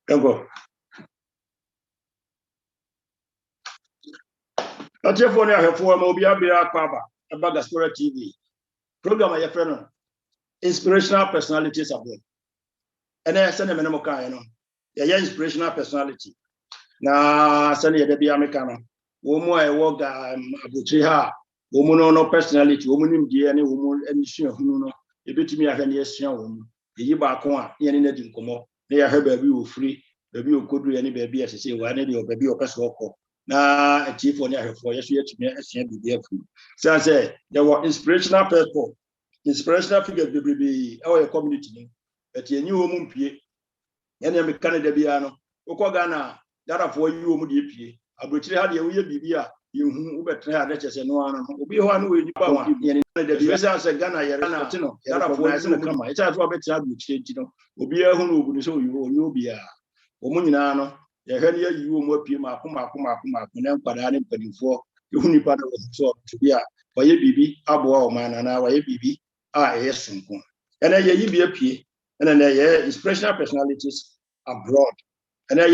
Go. That's your phone. I have 4 mobile about Diaspora TV. Program I have Inspirational Personalities Abroad. And I send a minimum kind. Yeah, inspirational personality. Now, send you the American. Woman, I work about woman no personality, woman in the any woman, any sure who know. A bit me a yes, woman. The Yibakwa, any netting come up. They are her baby will free, baby who could do any baby as I say, one any or baby or person. Now, a chief on your 4 years to me as you be careful. So I say, there were inspirational people, inspirational figures, baby, our community. But you knew woman pay. Any of Canada Biano, Okogana, that for you, Mudi. I would had you be you better had letters and one will be one way you power. The as a Ghana, Yaratino, that for as a come. It's a Robert Chadwick, will be a who would show you be a woman. The heavier you more Pima, and then Padani putting for the only part of the to be a why baby, Abo man, and our baby, yes, and then you be a P, and then there are inspirational personalities abroad. And I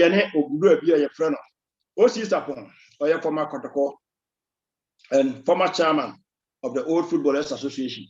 grew be a friend of O.C.Sarpong, or your former Kotoko, and former chairman of the Old Footballers Association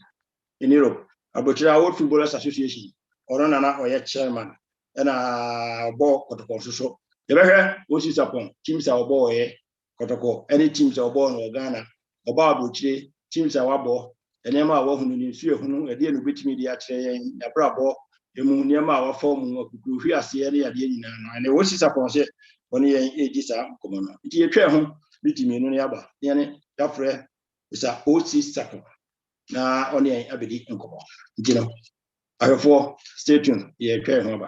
in Europe, about the Old Footballers Association, or your chairman, and a ball Kotoko. So, the very O.C.Sarpong, teams our boy, Kotoko, any teams are born or Ghana, or Babuchi, teams our ball, and Emma Wohun in fear who, a dear with media train, a bravo. The Muniama form of Gufia Sierra and the O.C.Sarpong said, when he is a common. It is a train home, meeting me in Yaba, Yanni, Dafre is a O.C.Sarpong. Now, only a bit in common. You know, I have 4 stay tuned, yeah, train home.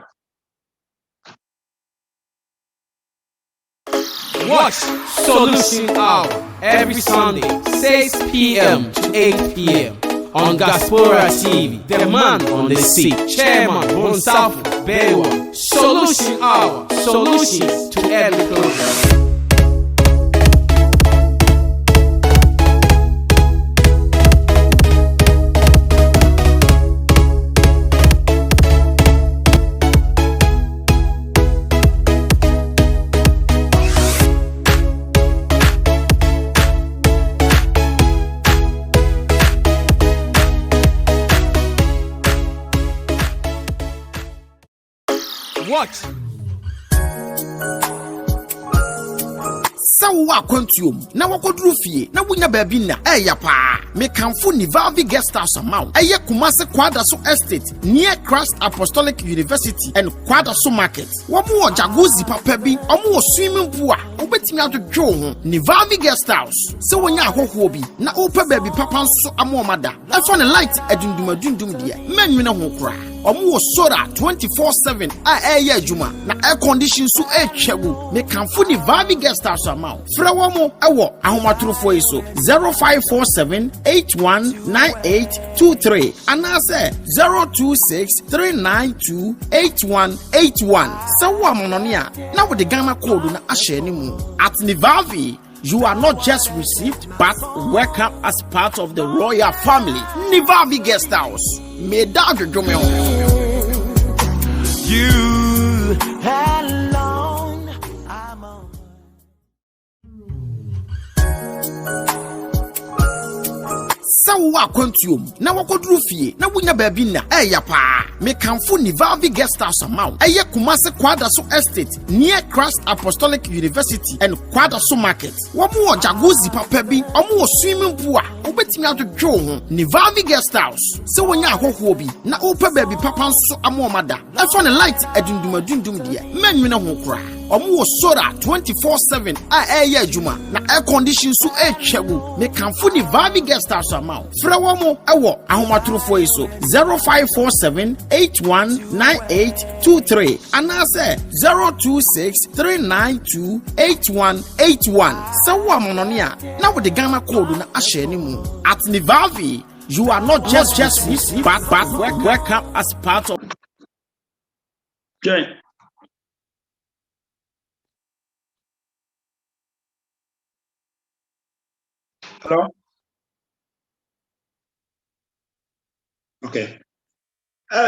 Watch Solution Hour every Sunday, 6 p.m. to 8 p.m. on DIASPORA TV. The man on the seat, Chairman Bonsafo Bewa. Solution Hour, solutions to every problem. What? Sawa Quantum, now what roofie, now winya babina, pa. Me kamfu ni Valvi guest house amount. Eye Kumase Kwadaso Estate, near Christ Apostolic University and Kwadaso Market. Wamu jacuzzi papebi, omu swimming pool. Obeti me out to Joe, ni Valvi guest house. So when ya hobi, na ope baby papa so amomada. I found a light edundum dia. Men wina hokra. Omu soda 24/7 air juma na air condition so chegu me kamfu ni Valvi guest house amount. Frawomo ewo ahomatrofo iso 0547819823 and I say 0263928181. Sawa mononia na with the Ghana code na ashe ni mu at Nivavi. You are not just received, but welcome as part of the royal family. Nivavi Guest House. May that you alone. I'm on. Sawa Quantum, now what could roofie, now winya babina, pa. Me kamfu ni Valvi guest house amount. Eye Kumase Kwadaso Estate, near Christ Apostolic University and Kwadaso Market. Wamu jacuzzi papebi, omu swimming pool. Obeti me out to Joe, ni Valvi guest house. So when ya hobi, na ope baby papa so amomada. I found a light edundum dia. Men wina hokra. Omu soda 24/7 air juma na air condition so chegu. Me kamfu ni Valvi guest house amount. Frawomo ewo ahomatrofo iso 0547819823 and I say 0263928181. Sawa mononia na with the Ghana code na ashe ni mu at Nivavi. You are not just received, but welcome as part of. Okay. Hello? Okay.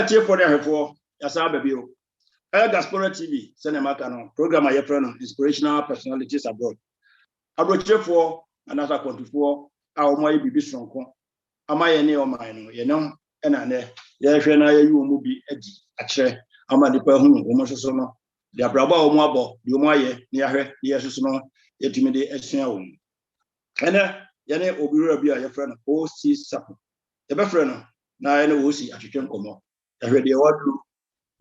Cheer for them for Yasa baby. Diaspora TV, Cinema Canon, program I friend Inspirational Personalities Abroad. Abroad for another 24 hour my baby strong. Am I any of mine? You know, and I you will be edgy. Actually, I'm a dependent almost so no. The Abraba or Mabo, the Omaye, near her, yes, no, yet me the Asian. And Yane Obira, your friend O.C.Sarpong. The best friend, now I know O.C. at you can come up. I heard the word.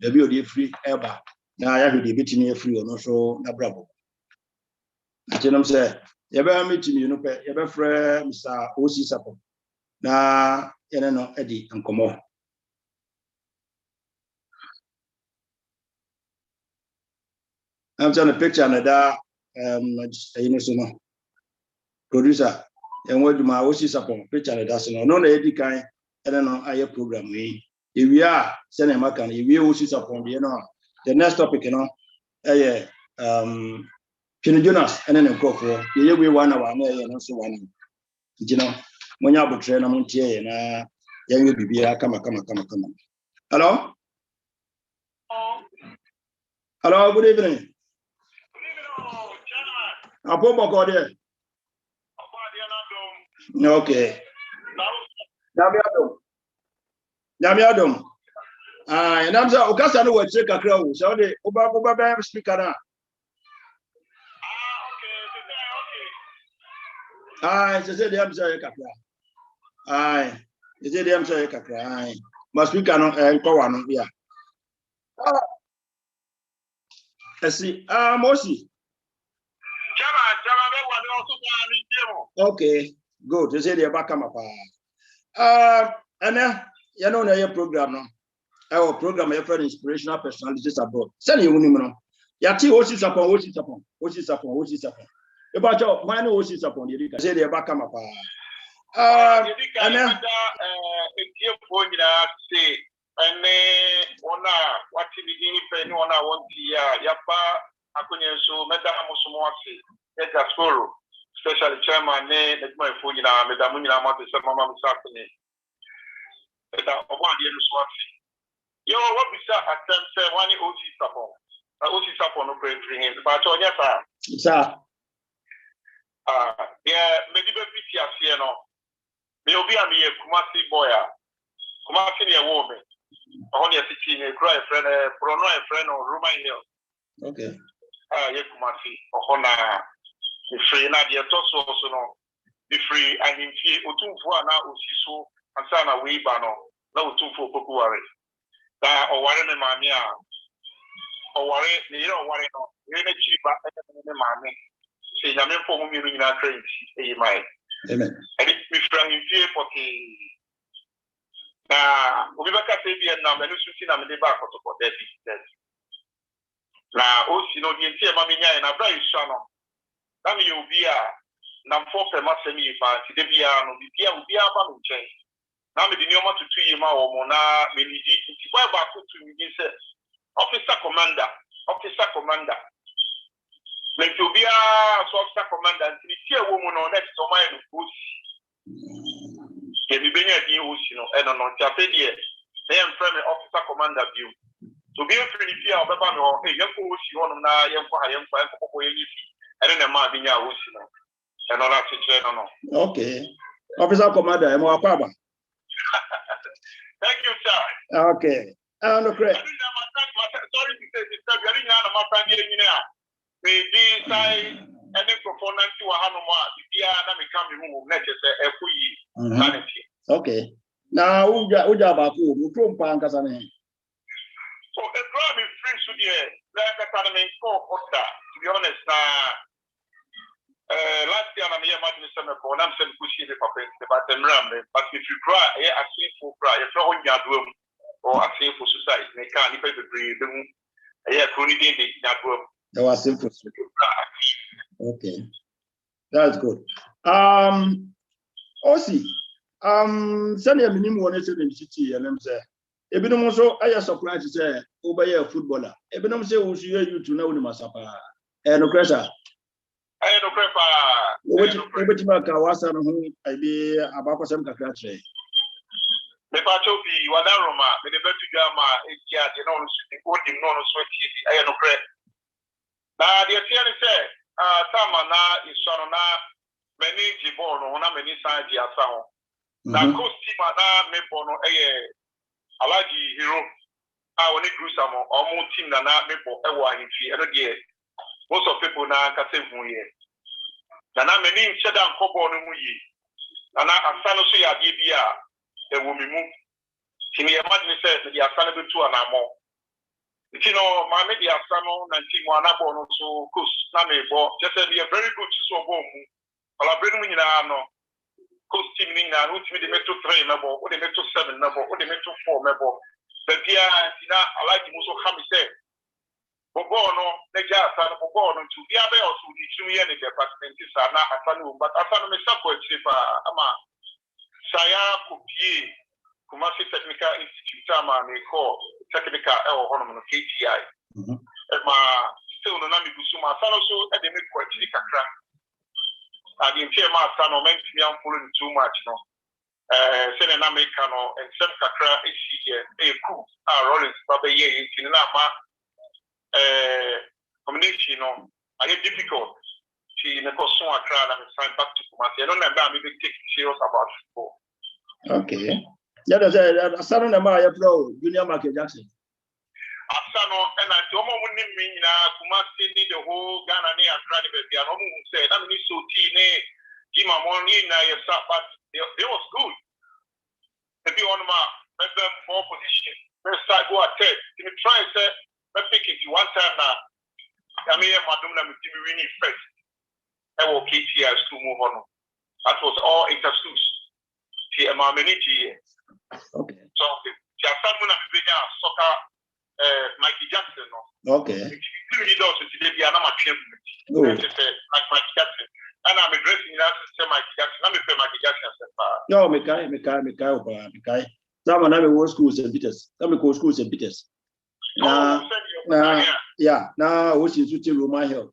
The be free ever. Now I have the bit free or no so na bravo. I tell them say, you better meet me, you know, you better friend Mr. O.C.Sarpong. Na you know Eddie and come on. I'm trying to picture another you know so no producer and what do my O.C.Sarpong picture another so no Eddie kind and then I program we. If we are sending a can, if we O.C.Sarpong, you know, the next topic, you know, Jonas and then a crop for the we 1 hour, and also 1 hour. You know, when you have a train, I'm here, and young will be here. Come on. Hello? Hello, good evening. Okay. Damiadum. And I'm so Ocasano will check a crowd. So the Oba speaker now. Aye, they say I'm sorry, Capra. Aye, they say I'm sorry, Capra. Aye, must speak and go on. Yeah. I see. Mosi. Okay, good. They say they're back up. And you know, your program now. Our program, your friend Inspirational Personalities Abroad. Send you know. Yati O.C.Sarpong. About your man O.C.Sarpong, you can say they're back up. And what beginning on one Yapa Akunyesu, Madame Musumosi, DIASPORA, especially chairman, my phone, Madame Mama Musafini. You what we start at 10 one O.C.Sarpong. O.C.Sarpong no pray for him. But on your sir. Yeah, maybe PTS here no. May be a me Kumasi boy. Kumasi near woman. Only a city near cry friend, Bruno a friend or Roman Hill. Okay. Yeah, Kumasi. Ohona. The free na the tosso also no. The free and in fee Utumfua na Usiso and Sana Weebano. No Utumfo Pokuare. That or worry me mamia. Or worry, you don't worry no. Really cheap at mammy. Say, I'm for me in our trains. Amen. And it's me from in fear for the. We back at the Vietnam and shooting on the back of the dead. Now, you know, the entire Mamina and a very shano. That means you'll be a number 4 per month semi party. The piano will be a family change. Now, the new one to 2 years or Mona, maybe why back to me, Officer Commander. Like to be a officer commander, and see a woman on next to mine. Can you bring a deal, you know, and on Chapedia? They am from officer commander view. To be a pretty fear of the banner, a young you want to young for and then a man being a wuss, you know, and all that situation. Okay. Officer commander, I'm a papa. Thank you, sir. Okay. Okay. Sorry to say this, we are in a matter. Maybe say any performance to a Hanuma, the Anami coming room, not just a okay. Now, Uja Baku, Mukrum Pankasane. So the crowd is free to the like academy for to be honest. Last year, I'm here, Madam Summer, I'm saying, pushing the puppet, but if you cry, I see for cry, if you're in your room or I see for society, they can't even breathe. Yeah, creating that room. That was simple. Okay, that's good. OC, send a minimum one in the city, and I'm saying, if you don't also, I am surprised to say, over a footballer. If you don't say, who's you to know the Masapa and no pressure. I had no prepper. Which Kawasa, I be about some catch. Me pacho bi wada Roma, me de betu gama etia de no so odi no so eti aye no kre. Na de tia ni say tama na iso na many jibon no na many sanji asa ho. Na costi na me bono eye Alaji Hero woni grusamo omo team na me bo e wo ahimfi e no de most of people na kase hu ye. Na many ncheda nkobo no mu yi. Na asa no so ya de bia e wo mi mu. Tini e imagine say the asa no betu anamo. Tino ma me the asa no na team anabo no so coach na me bo just say be a very good so bo mu. Ala brenu mu nyina no coach team ni na who team the metro 3 mebo, o the metro 7 mebo, o the metro 4 mebo. But dia tina alaji mu so come say bobo no na ja asa no bobo no to bia be o so di tumi ye ne department sa na asa no but asa no me support pa ama saya kopie Kumasi Technical Institute ama me call technical hono no KTI. Ma still no na mi gusuma asa no so e de me kwatiri kakra. Adi ntie ma asa no men mi am follow too much no. Se na America no and some kakra isi e cool. Rollins baba ye yin na ma community no are difficult. She me ko so akra na me sign back to Kumasi. No na ba me take serious about football. Okay. Yeah, that's Asano na ma ya pro Junior Michael Jackson. Asano and I told me na Kumasi ni the whole Ghana ni akra ni be no mu say na me so ti ne Jima money na your but it was good. Maybe on my more position. First time go attack. If you try and say, let's pick it one time now. I mean, Madam, I'm winning first. I will keep here to move on. That was all interviews. See, I'm many years. Okay. So, just someone I'm playing soccer, Mikey Jackson. Okay. You need also to be another champion. Like Mikey Jackson. And I'm addressing that to Mikey Jackson. Let me pay Mikey Jackson. No, Mekai. Some na me go school St. Peters. Some me go school St. Peters. Yeah. Now we see to Roman Hill.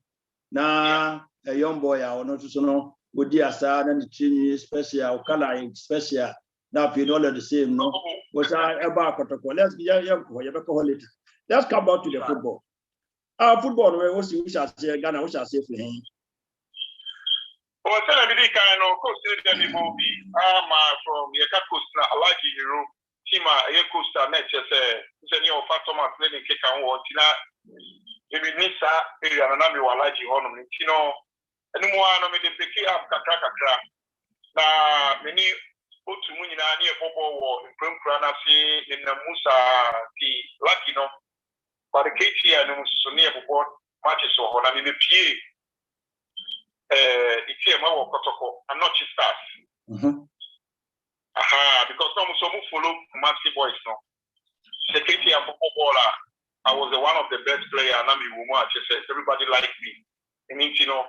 Now a young boy I want to know would the asa and the training special coloring special. Now if you know the same no. Was I about Kotoko? Let's get let's come back to the football. Football we shall say Ghana, we shall say for him. Oh, tell me the kind of coach that they will be from Yaka Costa, Alaji Hero, Tima, Yakusta, Nature, say, your Fatoma playing kick and what, Tina, maybe Nisa, area, and I'm your Alaji Honor, Tino, and more, I mean, the pick up Kakra. Now, many put to Munina near Bobo or in Prana, say, in the Musa, the Latino, but the KT and Sonia Bobo matches or I mean, the PA. It's here, Kotoko, and not just stars. Because some follow Kumasi boys now. Secretary and footballer, I was one of the best players, and everybody liked me. And you know,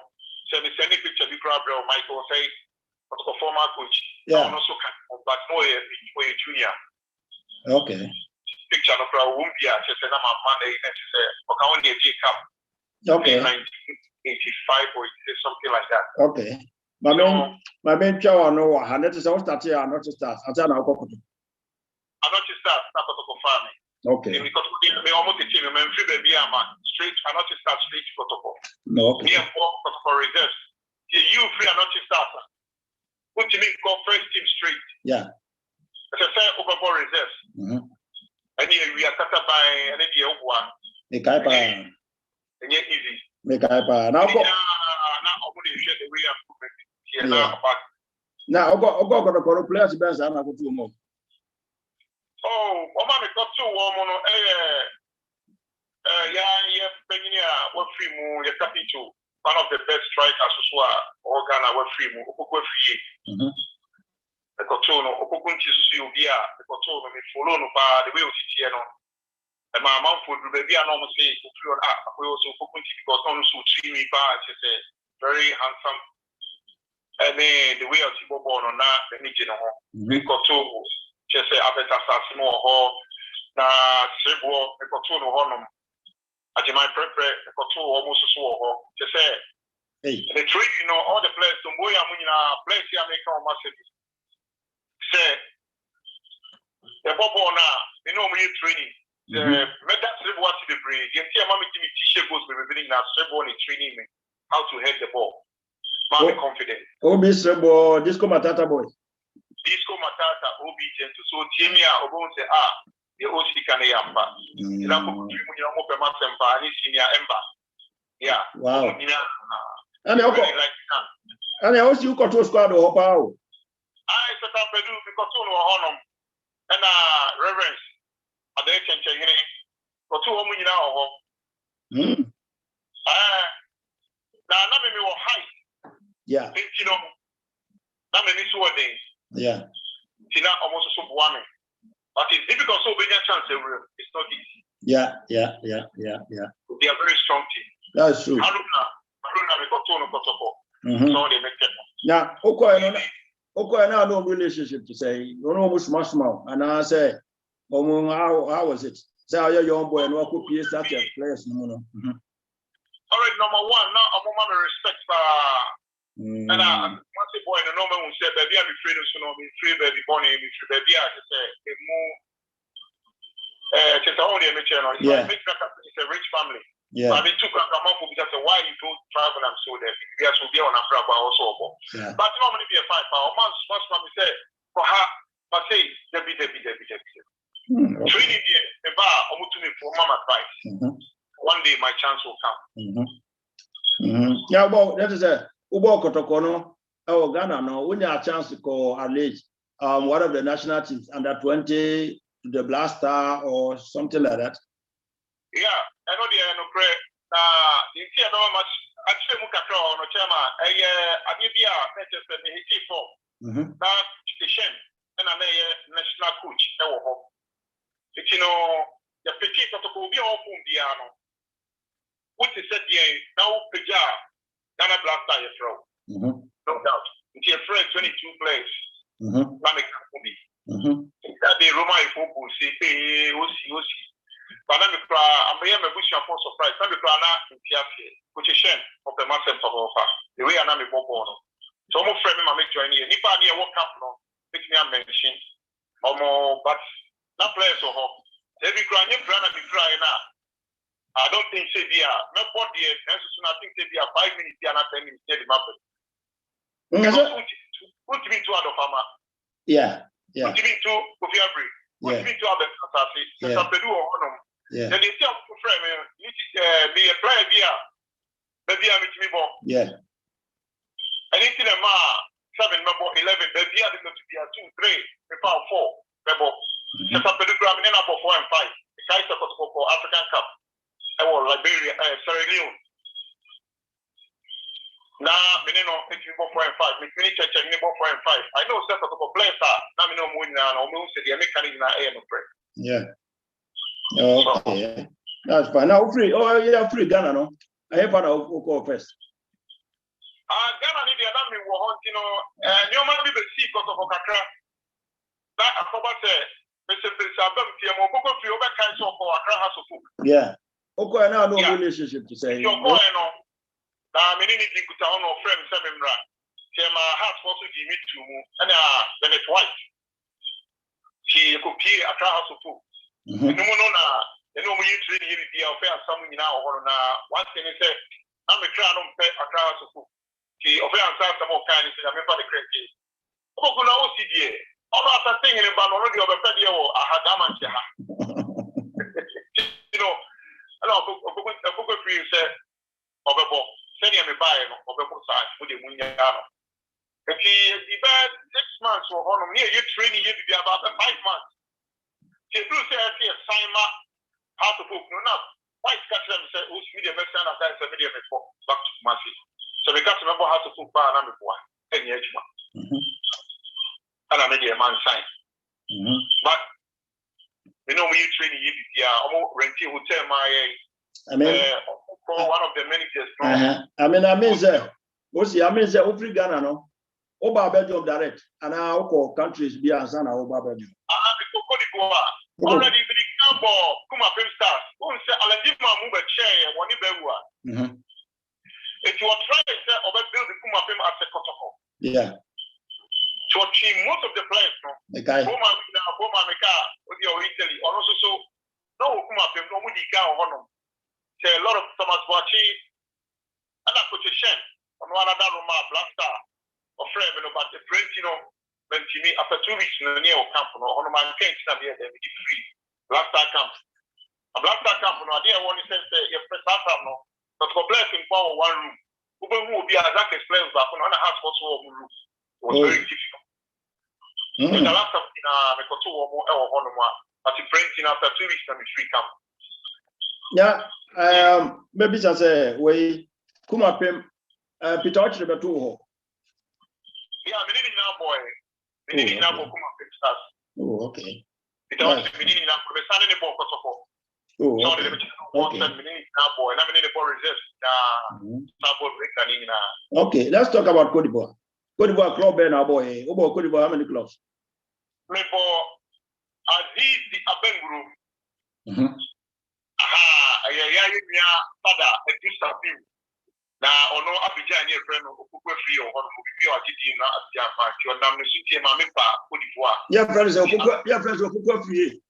send a picture, big crowd, Michael say, former coach. Yeah. Also, but no, a junior. Okay. Picture of our Wumbia, she said, I'm a Monday, and she said, okay, only a G Cup. Okay. 85 or something like that. Okay. My main chow no one. That is all start here. Not to start. I'm not to start. Farming. Okay. Because we almost team. I'm free baby. I'm straight. I'm not to start straight protocol. No. Okay. Me and protocol reserves. You free. I'm not to start. What you mean? Go first team straight. Yeah. As I say, overall reserves. And we are cut by any one. The Kaipa. And yet easy. Make I buy now. Now, got a players best and I go to more. Oh, Omami got 2 woman. Yeah, Penia, what free move, your capital. One of the best strikers as well. Or Ghana, what free move, free. The Cotono, Okunti, Subia, the Cotono, the Follow by the way of Tiano. And my mouth would be almost say, we also because on so treat me bad, she said, very handsome. And then the way of Tibo born on that, the Nijino, we got to just say, I better start small hall. Now, Sebo, the Cotono Honum, as you might prepare, the Cotono almost so hall. Just say, the tree, you know, all the players, the boy, I mean, players here make our massive. Say, The bubble now, you know, we training. The that's what the brain. You see, mommy, give me t-shirt goes with me now. Strebo is training me how to head the ball. Mommy confident. Obi Strebo, Disco Matata boy. Disco Matata, Obi gentle. So Timia, Obo say, the O.C. can yamba. You know, open my semper, and senior ember. Yeah. Wow. And I like and I also you control squad or power. I set up a do because soon we're on and reverence. Are they can change it for 2 women now? Now, not maybe we're high. Yeah. You know, not maybe so a day. Yeah. Tina almost so one. But it's difficult so big a chance. It's not easy. Yeah. They are very strong team. That's true. Now, okay, now no relationship to say. You know, almost small, and I say, how was it? Say, are you young boy and what could be such a place? No. All right, number one, now I'm a respect. And once a boy, the normal will say, baby, I'm afraid of free baby, born in baby. I just say, it's only a channel. It's a rich family. Yeah. But they took a month because why you don't travel and so that yes, will be on a brother also. Yeah. But normally be a 5 hour month. Once mommy say for her, but say Debbie. Really, the bar almost to me for mom advice. One day my chance will come. Yeah, well, that is a Ubo Kotokono, our Ghana. No, we need a chance to call at least one of the national teams under 20, the Blaster or something like that. Yeah. I know the prayer. You see, I don't much. Actually, Mukaka or no Chama, I give you a message that he for. Now, the Shen and a national coach. You know, the Petit Kotoko be all from Diano. What is said here now, Peja, Ghana Blaster, you throw. No doubt. It's your friend 22 players. Mamic Kubi. That the Roma football, say, O.C. But I'm a bush for surprise. I'm a planner in Tiafi, which is Shen of the Master of Offer. The way I'm a bobo. So I'm afraid I'm a join here. If I near what camp, make me a mention or more, but not players or home. Every grand, you plan to try now. I don't think say they are not for the answers. I think they are 5 minutes, they are not 10 minutes, they're the map. Put me to other farmer. Yeah. Put me to Kofi Abri. Put me to other Safi. Sapedu or Honor. Yeah. Then they tell friend, be a player here. Baby, I'm with me more. Yeah. Anything a ma 7, number 11, baby, I'm going to be a 2, 3, 4, rebel. Set up the program in number 4 and 5. The Kaiser for African Cup. I was Liberia, Sierra Leone. Now, Minino, it's 4 and 5. Mini church and 4 and 5. I know set up a players are. Now, we know more than almost the American in our air. Yeah. Okay, that's fine. Now free. Oh yeah, free Ghana. No, I have to go first. Ghana need the other me want you know. You might be the sea because of Okakra. That I forgot say, Mr. Sabem, Tiamo, Boko, you over kind of Okakra has a book. Yeah. Okay, now no relationship to say. Your boy, no. Now, many need to tell no friend, Semimra. My heart also give me to and then it's white. She could key Accra has a book. No, you train here the affair something now or one thing is that I'm a crown on pay a class of food. She offers some more kind of remember the crazy. Oh, good OCD. All after thinking about already of a video, I had damage. You know, I know a book for you said of a book, sending me by of a book side for the Munyano. If he bad 6 months or on near you training here to be about 5 months. They do say a sign how to book. No, now, why is Catherine say, who's media best and that's a media before back to Massey? So we got to remember how to book bar number 1, 10 years. And I made a man sign. But you know, when you train in almost renting hotel, one of the managers. I mean, say, free Ghana, no? Oba Belgium direct, and our countries be as an Oba Belgium. Already in the camp of Kuma Film Stars, who say, I'll give my move a chair and one Ibewa. If you are trying to say, or build the Kuma Film as a Kotoko. Yeah. To achieve most of the players, no? Okay. Boma Mika, Thomas Boachi, and I put a shen on one another room, Black Star, or frame, but the print, when to me after 2 weeks in the near camp, on my case, I'm here, they be free. Black Star camp. A Black Star camp, no idea what he says, your press out, no, but for blessing for 1 room. Who will be as I explain, but on a house was room. It was very difficult. The last time I got 2 or more, but the printing after 2 weeks, I'm free camp. Yeah, maybe just say, we come up him, Peter the two. Yeah, I'm living now, boy. Living now for come up with stars. Oh, okay. Peter was living now for the Sunday ball for support. Oh, So okay. the now, boy, and I'm in the ball reserves. Okay, let's talk about Côte d'Ivoire. Côte d'Ivoire club, now, boy. About Côte d'Ivoire, how many clubs? Me for Aziz the Abenguru. Father, a Gustave. Now, or no Abidjan, your friend, who could free or one who be Argentina at Jaffa, your Namasuti, Mamipa, Côte d'Ivoire. Your friends of Cook free.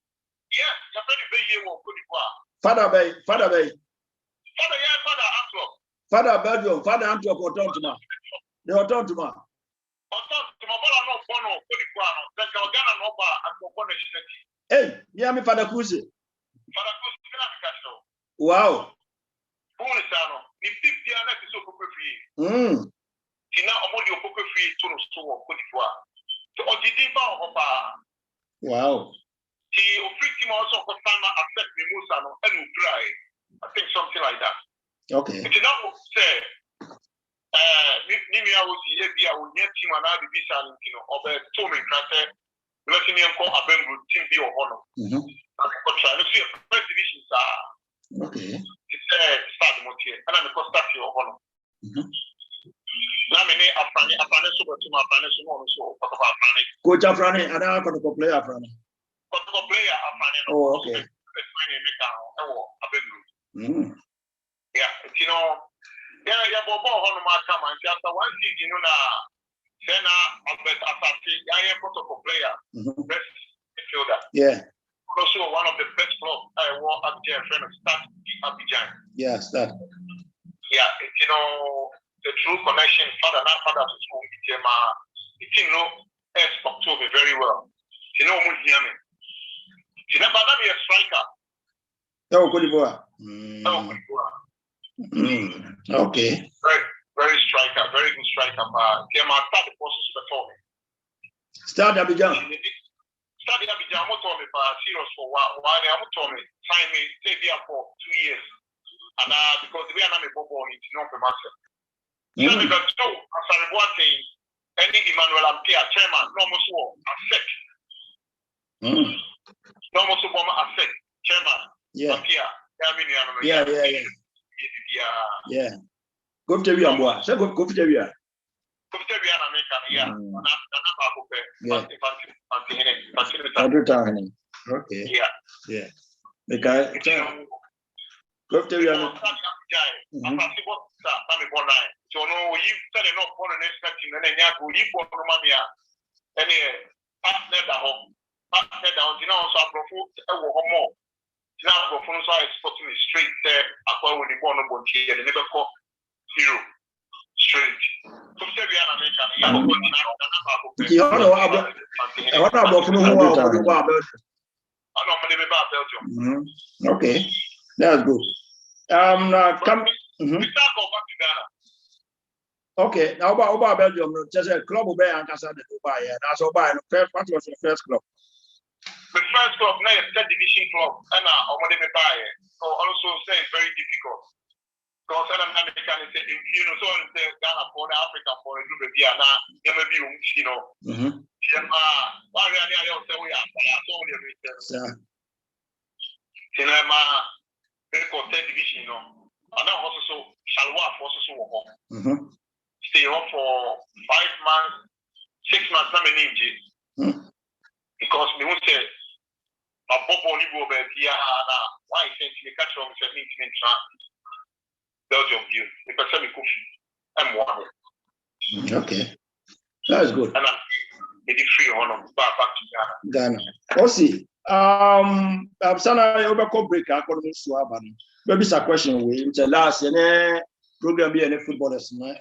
Yes, your friend Bay or Côte d'Ivoire. Father Bay. Father, yeah, Father Antwerp. Father Belgium, Father Antwerp, or Tontuma. They are Tontuma. Or Tontuma, no Bono, Côte d'Ivoire, then Ghana, no bar, and Bono. Hey, yeah, me Father Kuzi. Father Kuzi, wow. Bonusano, if 50 is so free. Tina Omodio Poker free to store Côte d'Ivoire. To Odidiba of wow. He offered also for time accept the Musano and will cry. I think something like that. Okay. It's now say, Nimia was the idea with your team and I be son, of a Tommy Crater, letting him call a Bengal team be of honor. I'm trying to see a first division, sir. Okay. It's start motive, and I'm a constact of honor. Lamine Afrani, super to my financial so Afrani. Coach Afrani, and I'm going to play Afrani. Player Afrani. Oh, okay. Yeah, yeah, Bobo on my come and after 1 season, then Asante, I am protocol player, best midfielder. Yeah. Also one of the best clubs I wore at the friend of Start Abidjan. Yeah, Start. Yeah, the true connection, father to school, it spoke to me very well. Mujiyame. Never be a striker. Oh, Côte d'Ivoire. Okay. Very striker, very good striker. Start the process before me. Start Abidjan. Study Abidjan, I'm told me serious for one. I'm told me time me stay there for 2 years, and because we are not a bobo, it's not for myself. So the two, as I was saying, any Emmanuel Ampere chairman, no more so accept. No more so accept chairman. Yeah. Ampere, yeah. Go to your boy. So go to your. Every time. Okay. Yeah. Because go to your. So no, you tell enough for the next team, and then you go you for Romania. Any partner that home, partner down. You know, so I propose a more. Now, go from so I spot me straight there. I call with the one of here, the never call zero. Straight. So say we are American. Okay, that's good. Come. Okay, now about Belgium, just a club of Bay and Casa de Dubai. That's all by the what was the first club? The first club, now a third division club, and I want to buy it. So also say it's very difficult. Because I'm American, so in Ghana for the Africa for a little bit, now you may be, one really I also we are so cinema, very third division, and now also Shalwa for so stay up for 5 months, 6 months, not many because we won't say a Bobo Libo Bia, why since you catch on Belgium view, the person I'm one. Okay, that's good. And it's free on back to Ghana. O.C. I'm sana over break. I couldn't swap. maybe some question we it's last program be any footballers no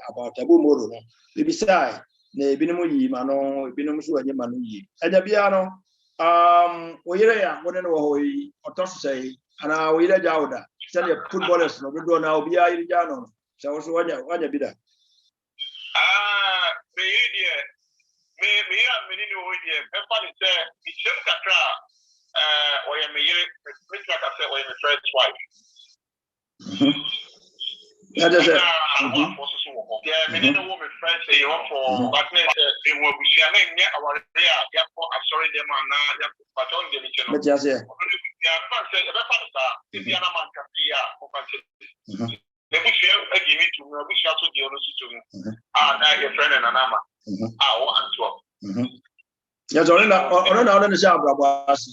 about abu moro no maybe say na ebinom yi ma no ebinom so anya ma no yi anya bia no oyire ya woni no ho yi otoso say ana oyire jawda say the footballers no do na obi ayire ja no so so wanya bi da me idea me am ni no idea me fa ni say ichim kakra oya me yire me traka say oya me first wife that is it yeah me no wo me friend say you for partner e wo busia na nya aware ya for sorry dem na ya paton de mi cheno but yes yeah ya fa say e be fa sa e bia na man ka pia o fa say le busia e gi mi tu no busia to di ono to mu na your friend na na ma o anto ya zo na sha brabo asi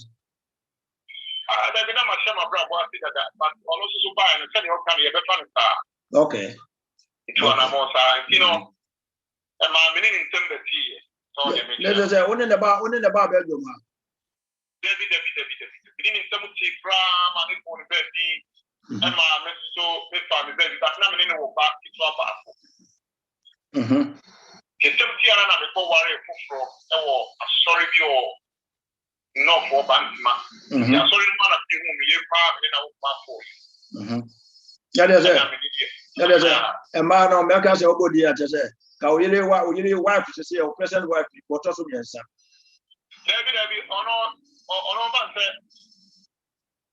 da bi na ma sha ma brabo asi da but ono so ba na say o kan ye be fa sa okay it's one more time you know and my meaning in terms of tea so let's say one in the bar bedroom David meaning in terms of tea from and on the bed and my so me family baby but now me no back it's all back it's some tea na me for worry for sorry you no for bank ma ya sorry man of you me you pa me na pa for yeah there's a man on make us obodi ya say ka oyire wife say your present wife but also me answer David ono ban say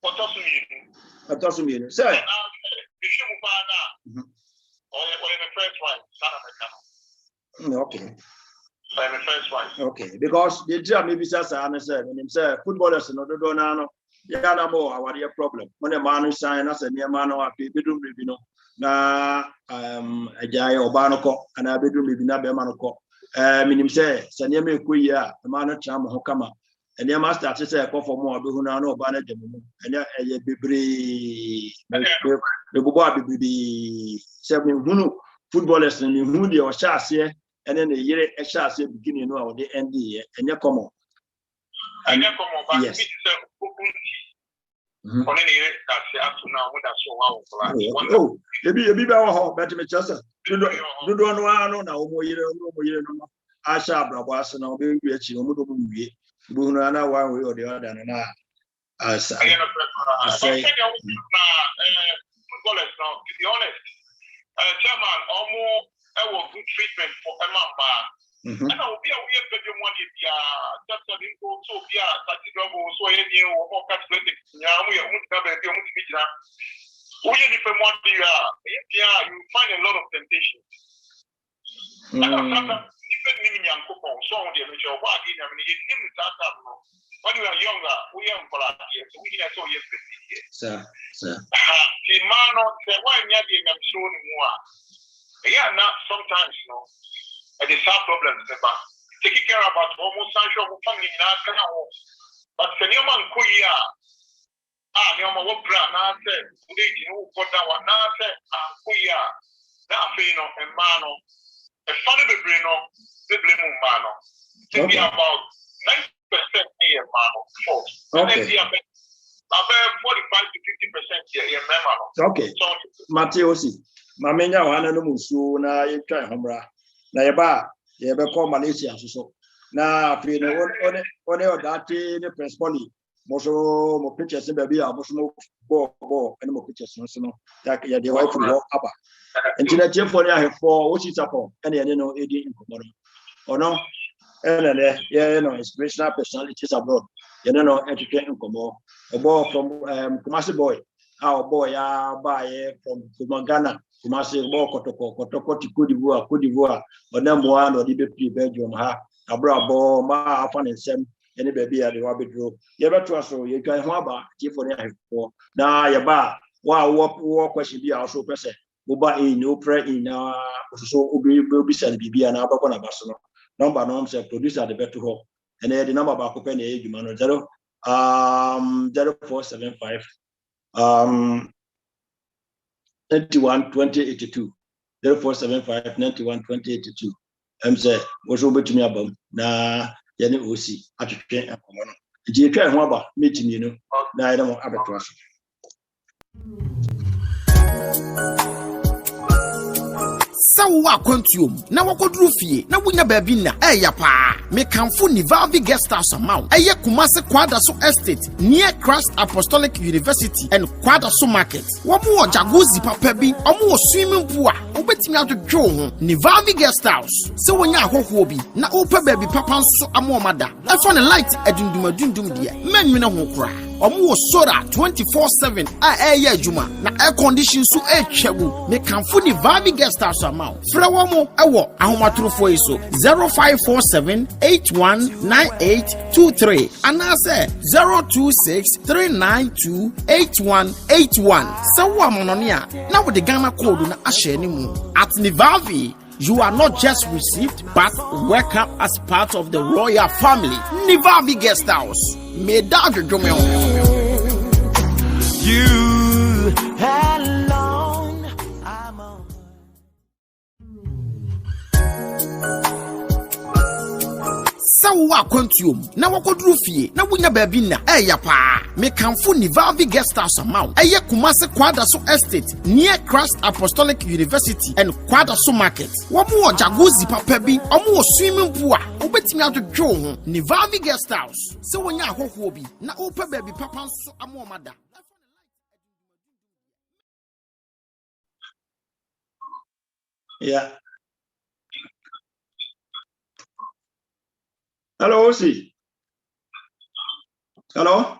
what also me say issue mu ba na o my first wife sana okay my first wife okay because the job maybe say and say footballers no do na no ya na mo aware problem when man sign na say me man no afi bedum bi no na ajaye oba no ko ana bedum bi na be man no ko minim say sane me koyi a man no tra mo ho kama ene ma start say ko for mo obehu na oba na djemu ene eye bebre be bobo abebre say me hunu footballers ni hunu de o sha ase ene na yire e sha ase beginning no a wo de end ye ene komo but yes. Oh, ebi ba ho bet me chasa do no anu na wo yire no asha brabo ase na obe wi achi no do mu wie bu no na one way or the other na asa say footballers now to be honest chairman almost good treatment for Emma and I'll be a weird bedroom one year just a little so yeah that so any or calculated we are you find a lot of temptations even so when you are younger we are so we are so sir the man of the one I'm showing more yeah not sometimes and the same problems about taking care about almost social family but when you man kuya you ma wo bra na say we you go down na say kuya na fe no e ma no e fa de bebre no de blame ma no think about 90% here ma no okay about 45 to 50% here ma no okay Matthew si ma menya wa na no musu na ye twa homra na ye be call Malaysia so na fe no one odate ne principal mo pictures be bia mo so bo ene mo pictures no so no ya de wife no aba entina tiefo ne ahefo O.C.Sarpong ene ene no edi nkomo no ono ene ye no Inspirational Personalities Abroad ye no entertain nkomo obo from Kumasi boy boy ya bae from Ghana Kumasi bo Kotoko Cote d'Ivoire onamwa no di be pre Belgium ha abrabo ma afa ne nsem ene baby ya de wa bedro ye beto aso ye twan ho aba tifo ne ahefo na ye ba wo question bi a so pese wo ba no pre in na so obi send bibia na abako na baso no number no say producer de beto ho ene the number ba ko pe na e djuma no 0475 91 2082 0475 91 2082 say wo so betumi abam na yani O.C. atwetwe akomo no je twa ho aba metimi no na ide mo abeto aso Sawa kwantuom na wakodru fie na wunya baabi na eya pa me kanfo Nivavi Guest House amount eye Kumase Kwadaso Estate near Christ Apostolic University and Kwadaso Market womo jacuzzi papa bi omo swimming pool a obetimi adodwo ho Nivavi Guest House se wonya ahoho bi na opa baabi papa nso amomada efa ne light adundum de menwene ho kora omo solar 24/7 a eye adwuma na air condition so etwagu me kanfo Nivavi Guest House amount Frawomo ewo ahomatrofo iso 0547819823 anase 0263928181 sawa mononia na wo de Ghana code na ahye ni mu at Nivavi. You are not just received, but welcome as part of the royal family. Nivavi Guest House. May that you alone. I'm on. Sawa kwantuom na wakodru fie na wunya baabi na eya pa me kanfo Nivavi Guest House amount eye Kumase Kwadaso Estate near Christ Apostolic University and Kwadaso Market womo jacuzzi papa bi omo swimming pool a obetimi adodwo ho Nivavi Guest House se wonya ahoho bi na opa baabi papa nso amomada. Yeah. Hello, O.C. Hello?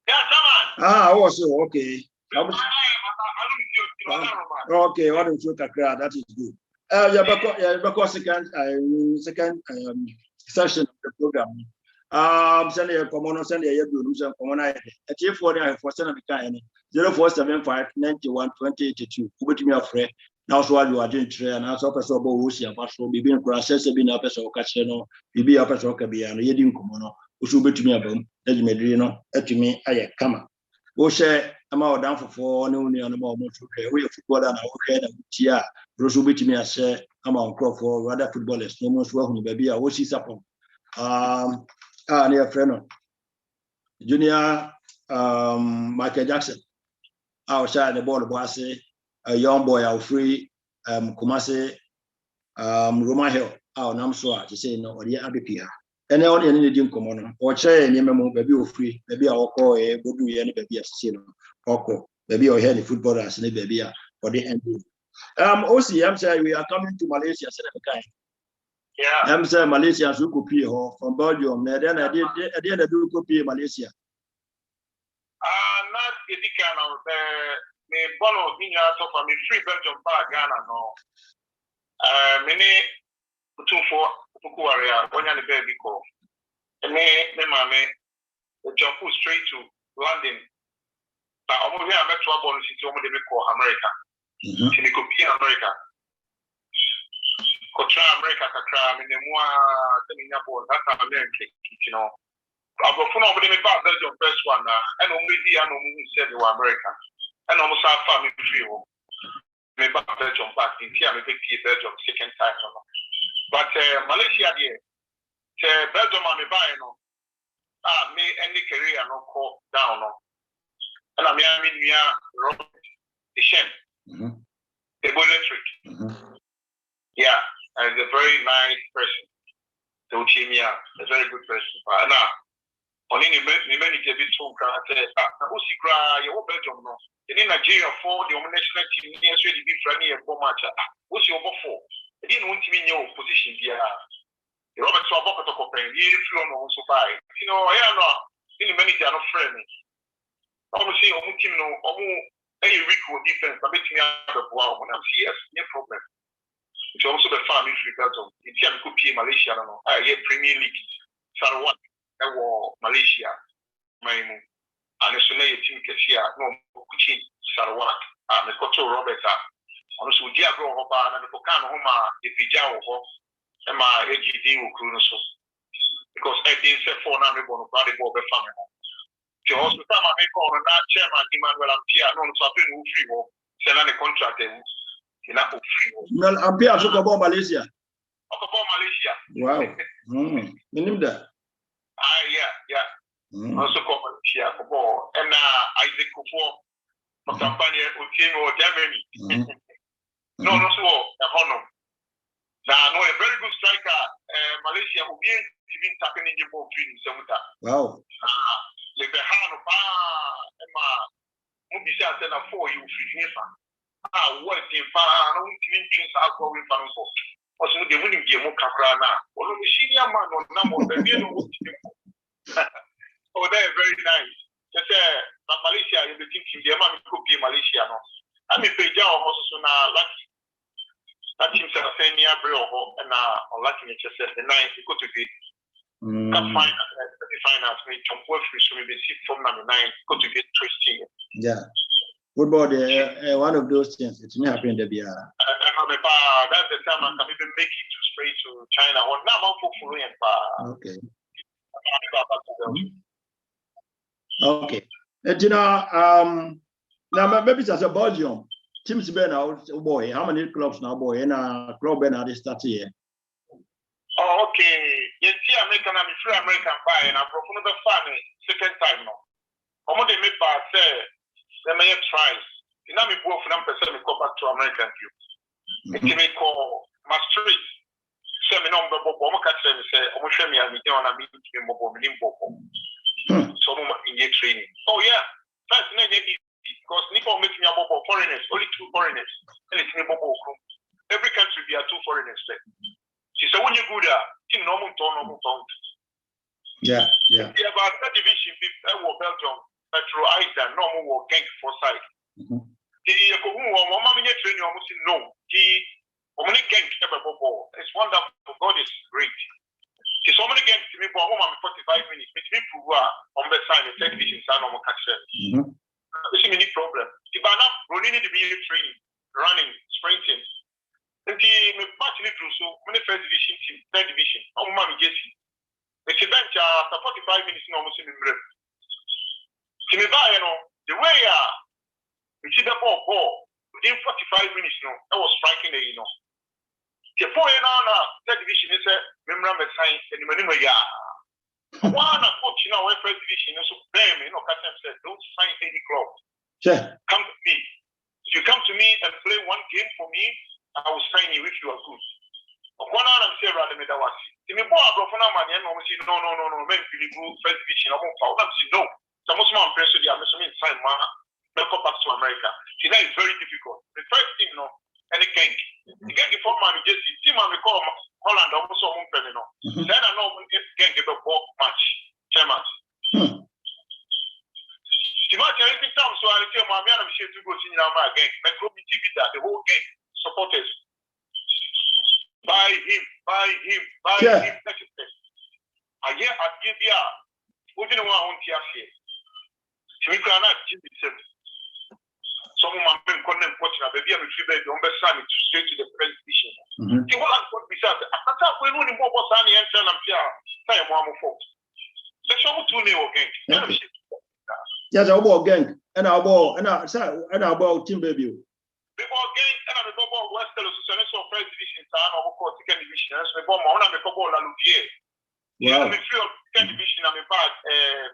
Yeah, come on. O.C. Okay. Okay, what do you cry? That is good. Because second session of the program. Send a common send a year common idea. At year 40 for send of the kind 0475 91 2082. Who me afraid? Now, so you are doing train and also person about O.C. Pastor, be being processed, being a person of Cacheno, be a person of Cabian, Yedin Comono, who should be to me about Edmedrino, to me, I come. O share amount down for 4 noon on the moment to play real football and our head and Tia, those who be to me, I say, amount crop for other footballers, no most welcome, baby, O.C.Sarpong. Near friend, Junior Michael Jackson, outside the ball, Bossy. A young boy out free Kumase Roman Hill out Namswa to say no or the Abipia. And I only need him come on or chair and Yamamu baby or free, maybe I'll call a good any baby as seen or maybe or any footballers and baby for the end. O.C. I'm saying we are coming to Malaysia, Yeah. I'm saying Malaysia who could pay from Belgium. Then I did a do copy Malaysia. Not the kind of me bono binya so for me free Belgium bar Ghana no many utufo area onya the baby ko me mama jump straight to London but omo here met trouble city omo dey call America me ko be America ko try America kakra me nemu a teminya ball that time America you know abofo no omo dey me bar Belgium first one and omo dey and omo say they were America. And almost our family free. Maybe Belgium back in here, maybe Belgium second time. But Malaysia, Belgium, I'm buying. Me any career no call down. And I mean, Robert the Shen, the electric. Yeah, and a very nice person. So, a very good person. Now, only many debut to O.C. your Belgium no. In Nigeria for the national team, near to be friendly and for match. What's your before? I didn't want to be in your position here. Robert Kotoko, you flew on so by. You know, I am not in many are not friendly. Obviously, on team no any recall defense, but making me out of wow when I'm here, no problem. It's also the family free Belgium. In Tian Kupi, Malaysia, no, I get Premier League, Sarawak, Malaysia, Maimu. And it's a team Cassia, no Kuchin, Sarawak, and the Koto Robert. And so, Diago Hoba and the Pocan Homa, the Pijao Ho, and my AGD Ukrunoso. Because I didn't say for now, on body ball family. So, also, time I make on that chairman, Emmanuel Ampia, no, so I've been free, send on the contract in Apple free. Well, Ampia took about Malaysia. About Malaysia. Wow. You that? Yeah. Also called Malaysia for ball. And Isaac Kufo, for company or Germany. No, now, no, a very good striker. Malaysia will be even tapping in your ball in Samuta. Wow. Like the hand of Emma, Mubisa said, for you, what in Far, no even things are going for. Also, the winning game of Kakrana, or the senior man or number, the real. Oh, they're very nice. Just Malaysia, you'll be thinking the man could be Malaysia. I mean, Peja also now lucky. That team said, Senia Brio and unlucky HSS, the 9th, you go to the cup finals, made Tom Wolfrey, so maybe sit from number 9, go to get twisting. Yeah. Football, one of those things, it's not happening to be. That's the time I can even make it to spray to China or now for okay. Okay. You know, now maybe it's a Belgium. Teams been out, boy. How many clubs now, boy? And a club been out this start here. Oh, okay. You see, American, I'm free American buy, and I'm from the family second time now. I'm going to make by say, they may have tries. You know, me both of them percent go back to American view. It's me call my street. Say me no, but I'm catch them say, I'm sure me I'm on a meeting in Bobo, so I'm in training. Oh yeah, that's not easy because Nico makes me a Bobo foreigners, only 2 foreigners, and it's me Bobo. Every country there are 2 foreigners. She said when you go there, team normal town. Yeah. Yeah, about that division, Belgium, Petro Island, normal war gang for side. The Mama training almost no. Only gang ever Bobo. It's wonderful. God is great. So many games to me for home 45 minutes. Which people who are on the side of television are normal catcher. This is any problem. The banana running the video training, running, sprinting. And the partly through so many first division team, third division. Oh, mommy, Jesse. The event after 45 minutes almost in the break. You know, the way we see the ball within 45 minutes, I was striking the, the point now, third division is a member of science and the minimum. One coach in our first division, so them, Captain said, don't sign any club. Sure. Come to me. If you come to me and play one game for me, I will sign you if you are good. One hour and say, rather, me that was. If you bought a professional man, you know, say, no, men, you go first division, I won't follow them. No. So most of my impression, I'm assuming sign man, they'll come back to America. See, that is very difficult. The first thing, any gang. The gang before man, just see, man, we call Holland, almost so one penny, Then I know if gang give a ball match, chairman. Imagine every time, so I tell my man, I'm sure to go see my gang. My group TV that the whole gang supporters. Buy him. I hear at Gibia, within one on TFC. We cannot give it. Some of my men call them watching a baby and feel baby on the side to straight to the first division. You will have what we said. At that we know the more was any and tell them, time one more folks. Let's show 2 new again. Yes, our ball gang and our ball and our ball team baby. Before gang and the ball West so first division, or second division, as we bomb on the football and Lupier. Yeah, we feel second division. I'm about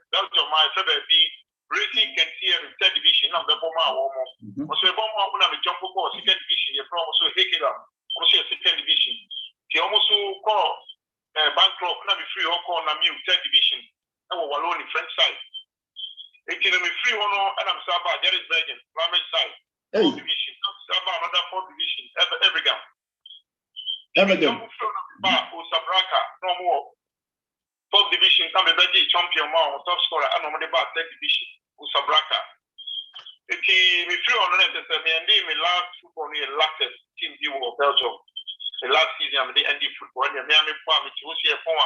Belgium, my favorite be. Racing can see in third division, I'm the bomber almost. Also, a bomber when I'm a jump ball, second division, you're also take it up. Also, second division. He almost call Bancroft, not be free or call Namu, third division. I will alone in French side. It's in a free one, and I'm Saba, there is Belgium, Flemish side. Fourth division, Saba, another 4th division, every game. Every game. O.C.Sarpong, no more. 4th division, I'm a Belgian champion, top scorer, and I'm about 3rd division. Sabraka. If we feel on it, me last football near latest team view of Belgium. The last season, I'm the ND football. And Miami farm, it's OC Sarpong.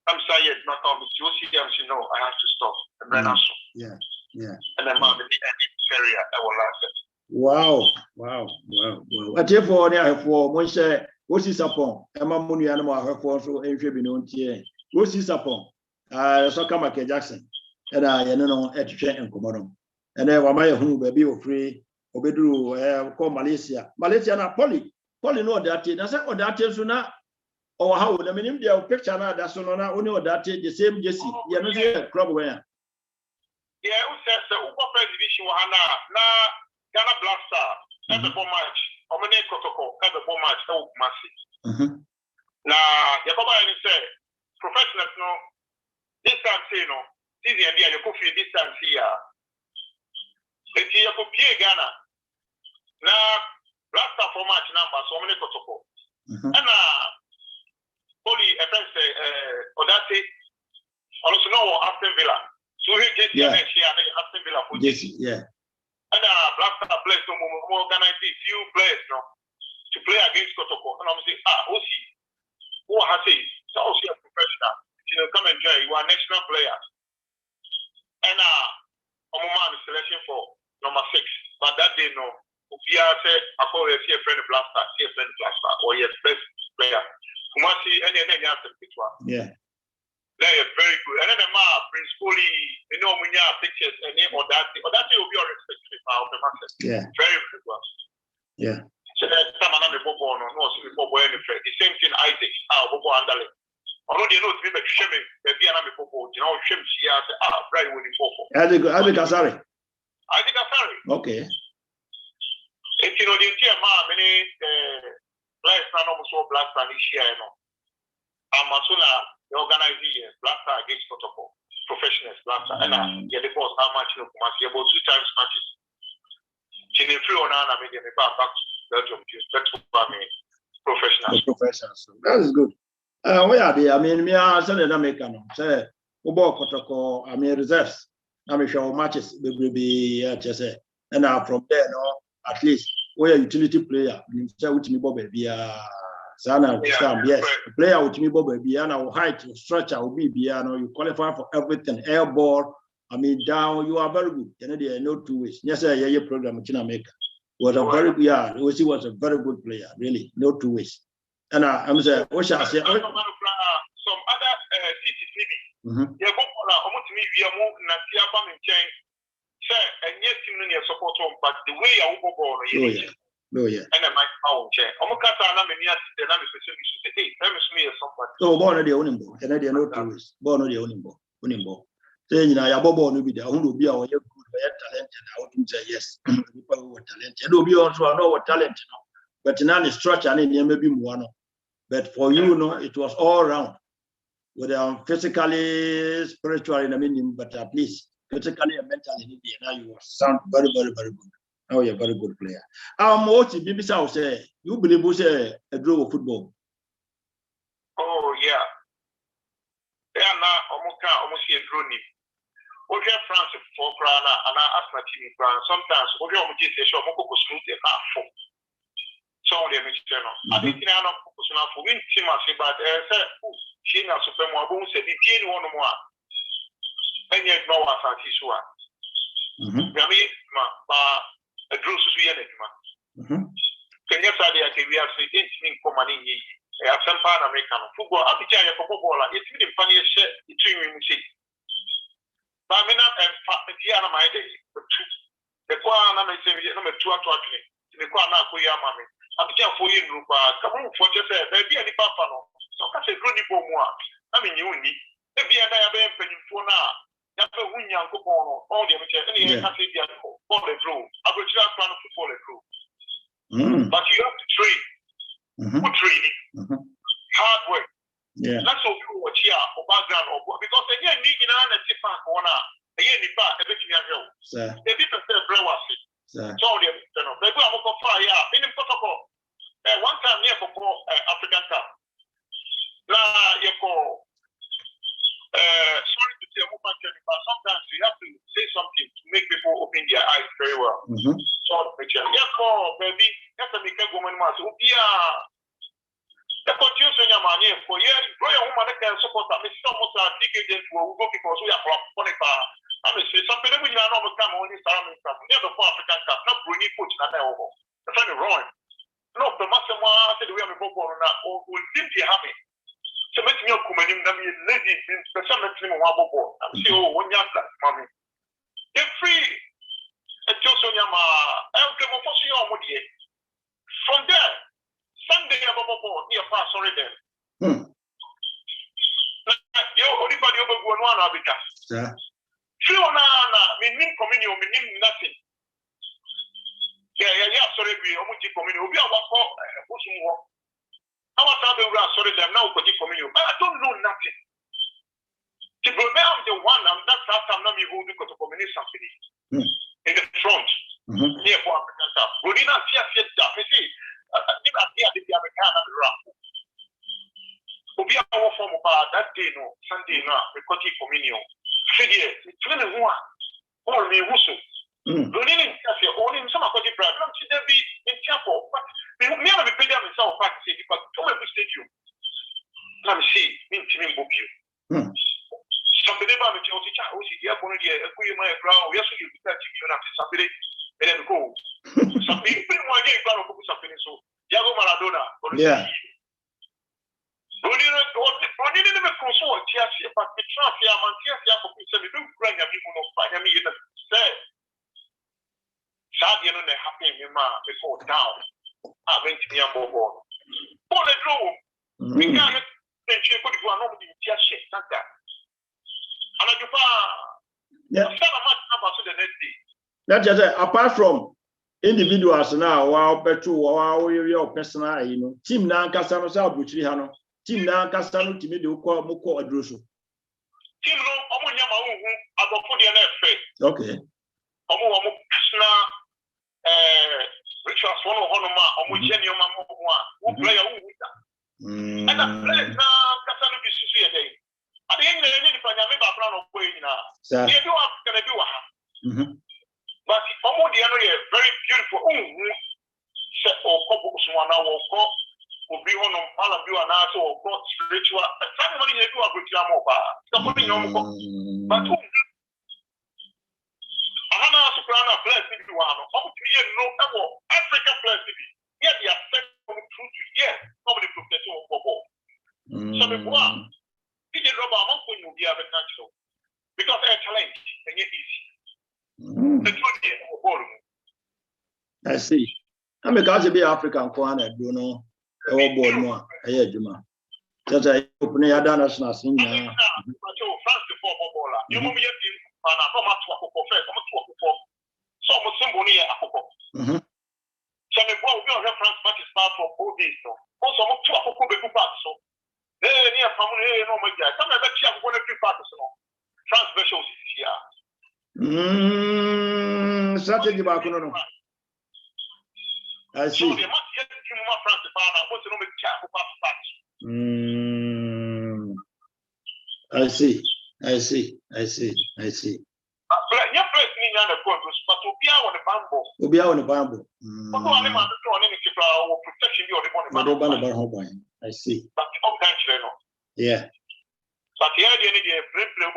I'm saying not on the OC. I'm saying no, I have to stop. And then also. Yeah. And then I'm the ND career. I will last it. Wow. At your phone, I have for one share. O.C.Sarpong. Emma Muni animal, her phone, so if you be known here. O.C.Sarpong. So come back, Jackson. And I know at train and commodum. And then one my who baby or free, Obedu, call Malaysia. Malaysia na Polly know that it doesn't or that is not or how the minimum picture that's on only or that the same Jesse. You know, club where Yeah, who says the Uber division na Ghana Blaster have a bomb match. Asante Kotoko have a bomb match. Oh, massive. Now, Yakoba and say professionals no this time say no. This is the you could feel this time here. It's you could be Ghana. Now, Blaster for match number so many Kotoko. And only a friend say Odate also know Aston Villa. So he just Aston Villa for yeah. And Blaster players to organize a few players no to play against Kotoko. And I'm saying, O.C. Who has it? So O.C. a professional. You know, come and join. You are national player. And man selection for number 6. But that day no. Ubia say I call a friend Blaster, or yes, best player. Kumasi any answer yeah. They are very good. And then the principally, you know, when you have pictures and name or that will be your respective of the master. Yeah. Very good. Yeah. So that's some another Bobo no the same thing Isaac, Bobo Andale. Although they know to be shame, maybe another Bobo, you know, shame she has very winning Bobo. Isaac Asari. Okay. If you know the team, many players are almost all black and this year, you know. Amasuna the organizing Blaster against Kotoko, professionals Blaster, and the boss how much you know, about 2 times matches. She did 3 on and made them back to Belgium. That's what I mean, professionals. The professionals. That is good. Where are they? I mean, me are sending American. Say, Ubo Kotoko, I mean, reserves. I mean, show matches will be just and from there, no, at least we are utility player. You say with me, Bob, be Sana, yes, player with me, Bob, be our height, structure will be, you qualify for everything. Air ball, I mean, down, you are very good. There are no 2 ways. Yes, sir, your program in America was a very good, O.C. was a very good player, really, no 2 ways. And I'm saying, what shall I say? Some other cities, maybe. Yeah, almost me, we are more Natia Bam chain. Sir, and yes, you support him, but the way I will go, oh, yeah. And I might own chair. Omokata, and I'm in the name of the let me or somebody. So, born of the owning ball, and they are no 2 ways. Born of the owning ball. Saying, you know, your Bobo will be there, who will be our good, talented. I wouldn't say yes. People who are talented. It will be also I know what talent, but in any structure, and maybe one. But for you, it was all around. Whether physically, spiritually, in a minimum, but at least physically and mentally, now you sound very, very, very good. Now you're a very good player. What did BBC say? You believe you say a draw of football? Oh, yeah. They are now almost a drone. Okay, France for Prana, and I ask my team, sometimes, okay, I'm just a show, I'm going to school a half for. So, they're mixed. I think I'm not focusing on for winning team, but she knows Supreme Wabon said, the team one more. And yet, no one at his one. A draw to be anything. Can you say that we are saying for money? I have some pan American football. I'll be trying for football. It's really funny shit between me. But I mean, I'm my day. The Kwana may say, number 2 actually. The Kwana Koya Mammy. I'm trying for you, come on for just maybe any buffalo. So I say, good for more. I mean, you need. Maybe I have been paying for now. That's a win young football. All the any for the draw. I will just run football a draw. But you have to train. Good training. Hard work. Yeah. That's all you watch here or background or because again, need in a tip corner. Again, the part a bit of the different brewery. So they go for fire. In protocol. One time near for African Cup. You call. Sorry to say, but sometimes you have to say something to make people open their eyes very well. So, baby, that's a big woman. The continuation of money for years, Royal Woman can support them. It's almost a decade will go because we are from Bonifa. I mean, something we are not come on this army from near the African Cup, not Bruni Coach, not over. The friend wrong. No, the master said we have a book on that, or will think you happy. So make me a comedy, that means lady, special maximum one book. I'm sure one young mommy. Get free. And just on your I'll give a for from there. Sunday, near pass already then. You only one Abika. meaning communion, meaning nothing. Yeah, sorry, we almost communion. We are what I was sorry, them now for communion, but I don't know nothing. To go down the one, that's how I'm not able to communicate something in the front. Near for African. We did not see a set up. You see, I think I hear the American rap. We are all from about that day, no, Sunday, no, we got communion. Figure, it's really one. All me, Wusu. Running in Cassia, only some of the problems to be in chapel, but we never be paid up in South Park City, but to every stadium. Let me see, mean to me book you. Somebody about the teacher, who is here, one year, a queen my brown, yes, you can you up somebody, and then go. Some people want to get a of something so. Yago Maradona, yeah. Running in the console, Tiasia, but the traffic, I'm on Tiasia for people, bring a people of Miami in the set. Sad, you know, they happen in before down. I went to the Ambo. For the room, we can't then she could go on with the Tiasia, not that. That's just apart from individuals now, wow, better, wow, your personal, you know, team now, Casano South, which we have, team now, Casano, Timido, Moko, Adruso. Team no, okay. Richard one of Honoma, Homogenio Mamma, who play a winner. And a place now, Casano be Susie. I didn't know any background of way now. They do have to do a but the area very beautiful. Set or couple one hour will be on all of you and also spiritual. Somebody do a good job of somebody but Hana Soprano bless me one. No African bless me. Yet they are sent from the truth. Yes, nobody protecting of football. So before. Because they're talent and yet easy. I see. I'm a guy to be African Kwana, you know, all board more. I hear you, man. Just I open a national scene. You know, strategy back on. I see. I see. I see. I see. I see. Obia on the bamboo. I see. Yeah. But the idea is the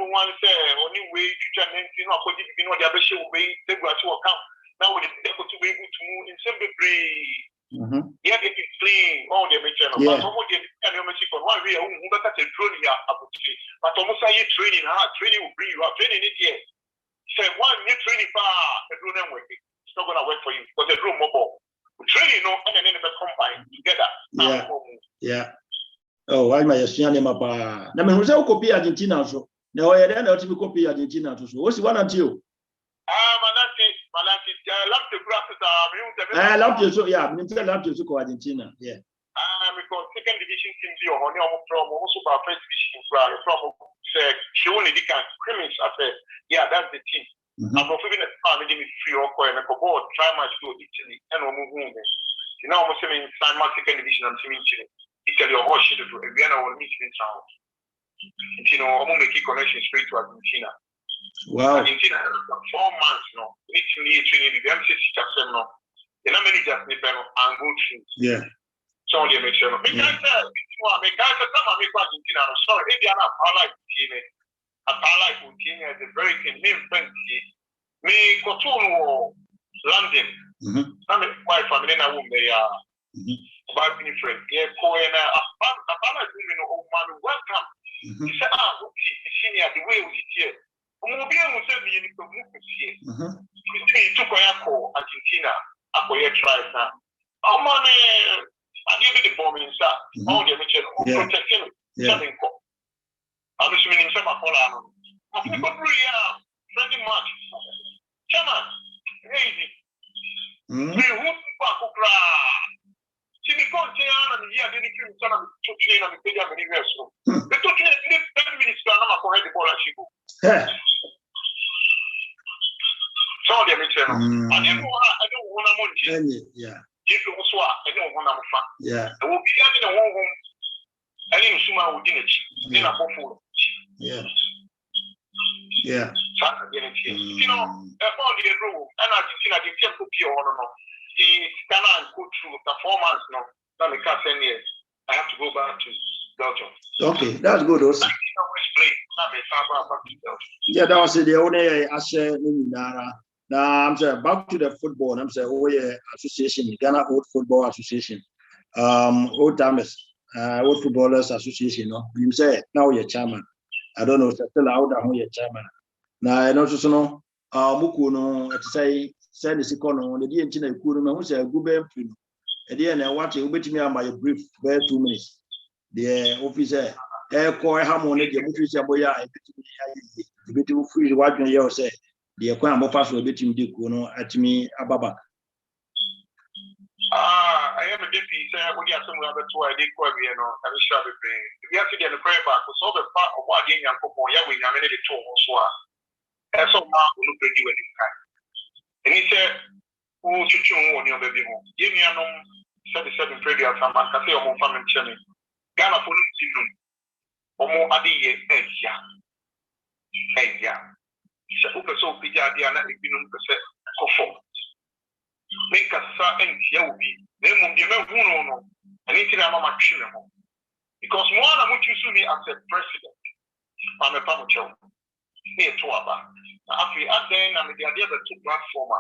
one say only way to challenge you know the other way they go to account. Now we able to be able to move in some degree. Yeah, get it clean all the channel. But almost the one way who better to training but almost say training hard training will bring you up training it here. Say one new training the room work. It's not gonna work for you because the room mobile. Training no and then they combine together. Yeah. Yeah. Oh, why my Australian mapa? Na me who say copy Argentina so. Na o ye dey na o ti copy Argentina so. What's one until? Malati, love to graph love to so yeah, me love to so Argentina. Yeah. Because second division team you honey from also by first division from say she only can criminals after. Yeah, that's the team. I'm not even a family me free or coin and board try much go Italy and move. You know almost in second division and team Italy or Russia to Vienna or meet in town. You know, I'm going to make connection straight to Argentina. Wow. Argentina has 4 months now. Need training the MC system now. And how many just need and go through. Yeah. So they make sure. Because some of Argentina, sorry, if they are not like team is a very main friend. Me go to London. I'm quite familiar with about being friend. Yeah, welcome. He said, senior, the way we here. He took Argentina, tribe now. Oh, man, I give you the bombing, sir. All the protection. I'm just meaning some of all. I think friendly match. Chairman, easy. We hope for Jimmy Conte and the year didn't feel some of the two and the bigger many years. The two 10 minutes to another for the ball and she go. So they make sense. I don't want to money. Yeah. If you also I don't want to fun. Yeah. I will be having a home. I didn't assume I would in a buffer. Yeah. Yeah. You know, about the rule, and I think I did temple pure or no. The scanner and go through performance no. Now the cat 10 years. I have to go back to Belgium. Okay, that's good also. Yeah, that was the only Ashe Nara. Now I'm saying back to the football. I'm saying association, Ghana Old Football Association. Old Timers, Old Footballers Association, no. You say now you're chairman. I don't know, still out there you're chairman. Now I know so no Muku no say the second on the DNT Kuru, who say a good band. At the end, I want to wait me on my brief, very 2 minutes. The officer, call harmony, the officer boy, I bet you free what you say. The acquaintance pass will bet you at me, Ababa. I am a deputy, we have some other two I did quite, you know, and we shall be paying. We have to get the prayer back, so the part of what in your football, yeah, we have any two or so. And so, Mark will look at you any time. And he said, who should you on your baby home? Give me a 77 previous time, I can say, or more family channel. Ghana police team, or more Adi, so, so, Pidia, and I've been on the make us and Yobi, then will be no, and anything I'm a because one of which you see me as a president, I'm a Pamucho, near Tuaba. After then, I'm the idea of two platformer.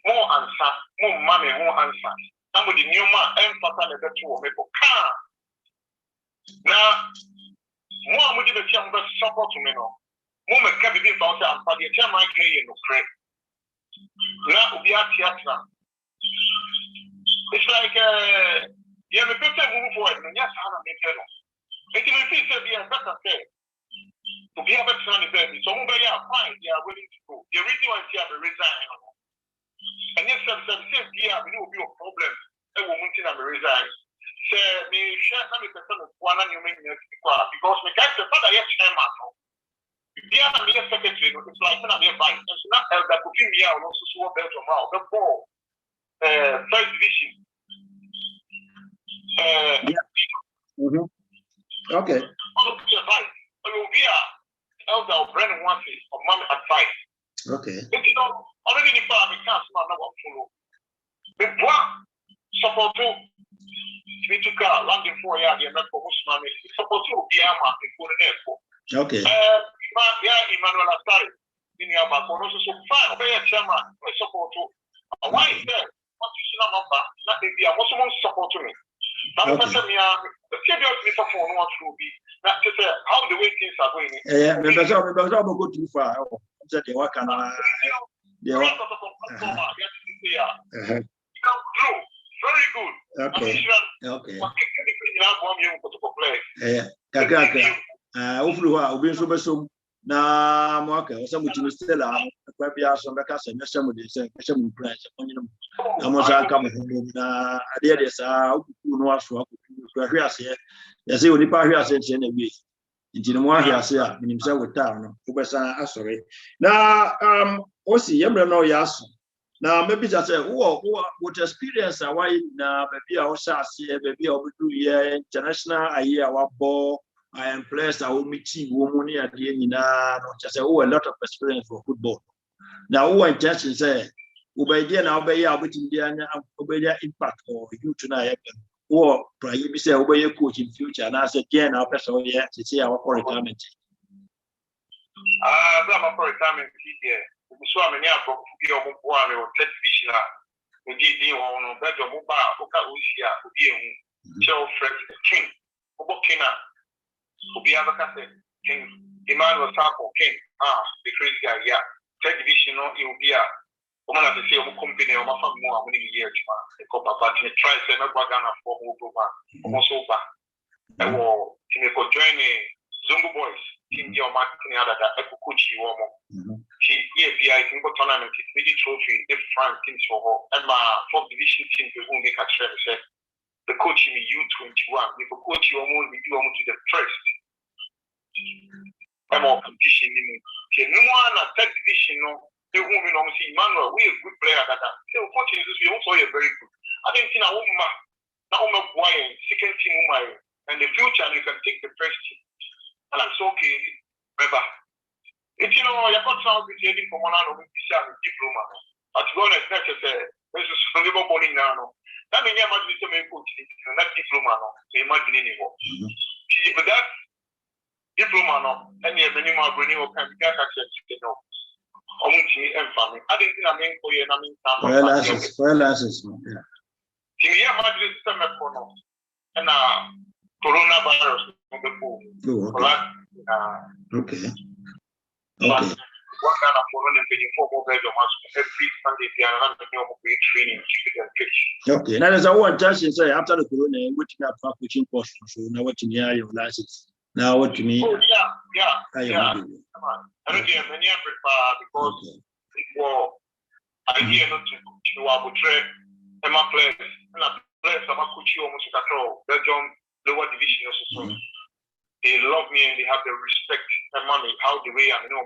More answer, more money, more answer. Somebody new man and Papa the two of people car. Now, more would you be support to me no. Moment can be found out for the chairman in the friend. Now we are theatre. It's like you have a better move forward, and yes, I'm a better. It can be said, be a better thing. To be a better son, so they are fine, they are willing to go. The reason why they have resign. And yes, some say, yeah, we will be a problem. A woman in a resign. Say, me share some of the son of one and you make me because me guys, the father, yes, chairman. The other secretary, it's like when I'm here by it's not that could be here also so Belgium now. The ball, first division. Okay. Elder Brennan wants it or mom advice. Okay. If you know, already the farm in class, man, never follow. The bois support to me to car landing 4 years, the American Muslim support to be a man before the airport. Okay. Yeah, Emmanuel Asari. In your back, also so far, obey a chairman, support to. Why is that? What is your number? Not if you are also support to me. Now, the serious for no one will be. Not to say how the way things are going. Yeah, because I'm go too far. Said the work and very good. Okay. Okay. Hopefully, na mwaka osamu chini stella kwa bia so mbeka se meshamu de se meshamu branch onyino na mo sa aka mo na ade de sa okuku no aso akuku hwe ase ya se oni pa hwe ase nche na wi nti no mo hwe ase a minim se wota no ubesa asore na osi yemre no ya aso na maybe just say what experience awai na baby a o sha ase baby a obudu ye international aye a wabo I am blessed. I will meet you woman at the end. Just say, a lot of experience for football. Now, who intention say, obey now, obey your impact or you tonight, or you say, obey your coach in future. And I said, yeah, now, person, yeah, to see our retirement. I'm for retirement. So I'm here for your one or television. We did the one better mobile, Okasia, Joe Fred King, Obokina. Obiaba Kase, King, Emmanuel Sarpong, King, the crazy guy, yeah. Television, it will be a woman at the same company or my family more many years, the copper, but in a try to make Ghana for over, almost over. I will join the Zungu boys, King, your marketing, other that I could coach you. I think what tournament is made trophy, the France teams for her, and my 4th division team will make a trend. The coach in the U21, if a coach you almost to the first. I'm all competition in no one at 3rd division, no, the woman see Manuel, we a good player that they will coach we also are very good. I didn't think now my boy, 2nd team, and the future you can take the first team. And I'm so okay, remember. It's you know, you're not sound with any from one of the diploma. At one is necessary. This is from the morning now. That means you must be to make good that diploma. So imagine anymore. But that diploma, and you have many more bringing up and get access to know. I want to and family. I didn't think I mean for you and I mean, well, yeah. See, you have this summer for now. And coronavirus on the pool. Okay. What kind of foreign every Sunday training okay, now there's a one just say after the corona, which you have coaching course, so now what you hear your license. Now what you mean? Oh, yeah. I don't hear many because before I hear not to our trade and my players and I play some coach almost control Belgium lower division also. They love me and they have the respect and money. How the way I know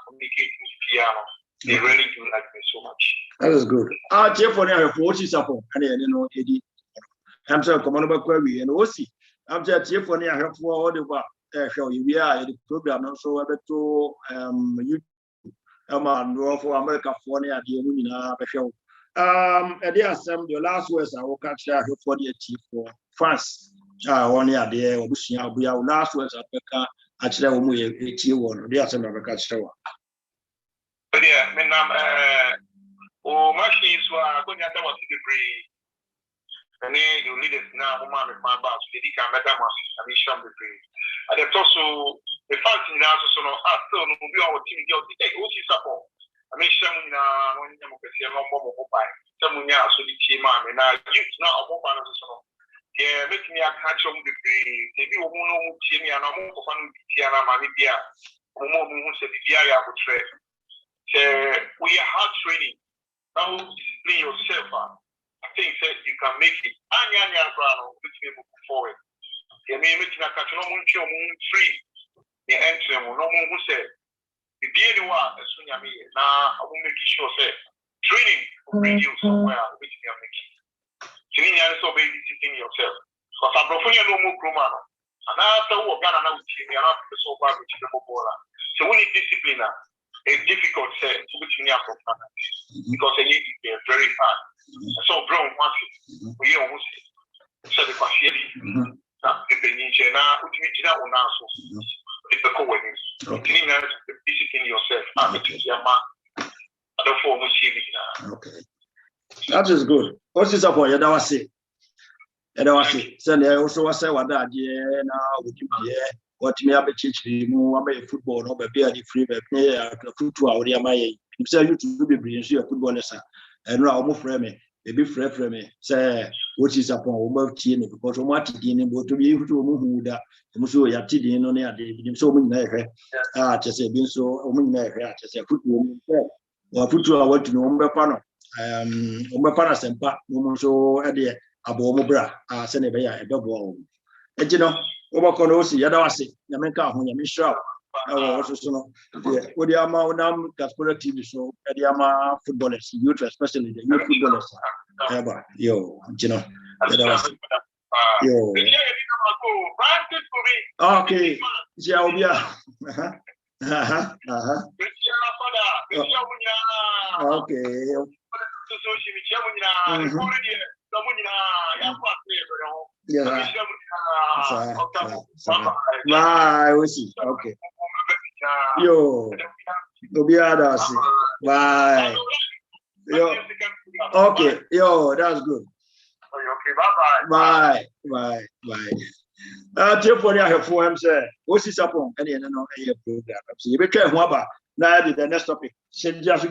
communicate with piano. They really do like me so much. That is good. Jeff for now, O.C.Sarpong, and you know, Eddie. I'm sorry, Commander Query and O.C. I'm just Jeff for now, for all the show. We are the program also able to YouTube. For America for the show. And there are some the last words I will catch that for the chief for France. 1 year there, we are last words at Becca. Actually, we are 81. They are some of the catch. But yeah, machines were going to have to be free. And then you lead it now, woman with my boss, the Dika Madam, and we shall be free. And it's also the fact in the answer, so no, after no, we are team, O.C.Sarpong. I mean, some when democracy and no more mobile. Some so the team, and I use now a mobile. Yeah, make me a catch on the free. Maybe we won't see me and I'm more fun with Tiana Manibia. We won't say the DIA would trade. We are hard training. Now, discipline yourself. I think that you can make it. Anya Brano, which we move forward. You may make a catch no moon free. The entry, no one who said, the DNA as soon as now I will make sure say training will bring you somewhere which we are making. You need to be discipline yourself. Because I'm profoundly no more Romano. And after what Ghana now with you, are not so bad with the Bola. So we need discipline. It's difficult to which we have to because they need to be very hard. So brown once we almost said the Pashieri. Now the Beninja now ultimately that one also. It's the co-wedding. You need to discipline yourself. I'm a man. I don't form okay. That is good. O.C.Sarpong, you don't say. And I was saying, I also was saying what that year now would you be what me have a teach me more football, no baby, the free baby, football, or my you say you to be brilliant, you football lesson. And now I'm frame me, baby frame me, say O.C.Sarpong, about team because I'm what in but to be able to move that. So you are teaching on there, so many just a being so many just a football, or football, what to know, panel. Umepana sempa muso ade abomobra sene be ya ebebo enti no obakono osi yada wase nyamenka ho nyamishra so no odi ama unam DIASPORA TV so edi ama footballers youth especially the youth footballers eba yo enti no yada wase yo okay ja obia okay okay. Yo, bye. Yo, okay. Yo, that's good. Bye. Therefore, I have for him say, O.C.Sarpong, and then no program. So you be try who now the next topic. Just.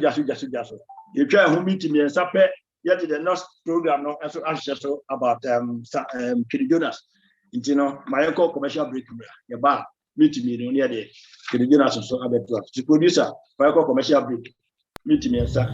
You try who meet me and sapper. Yet the next program no also about Jonas. You know, my uncle commercial break. Yeah, meet me no near there. The dinner so abeto. The producer, for commercial break. Meet me sir.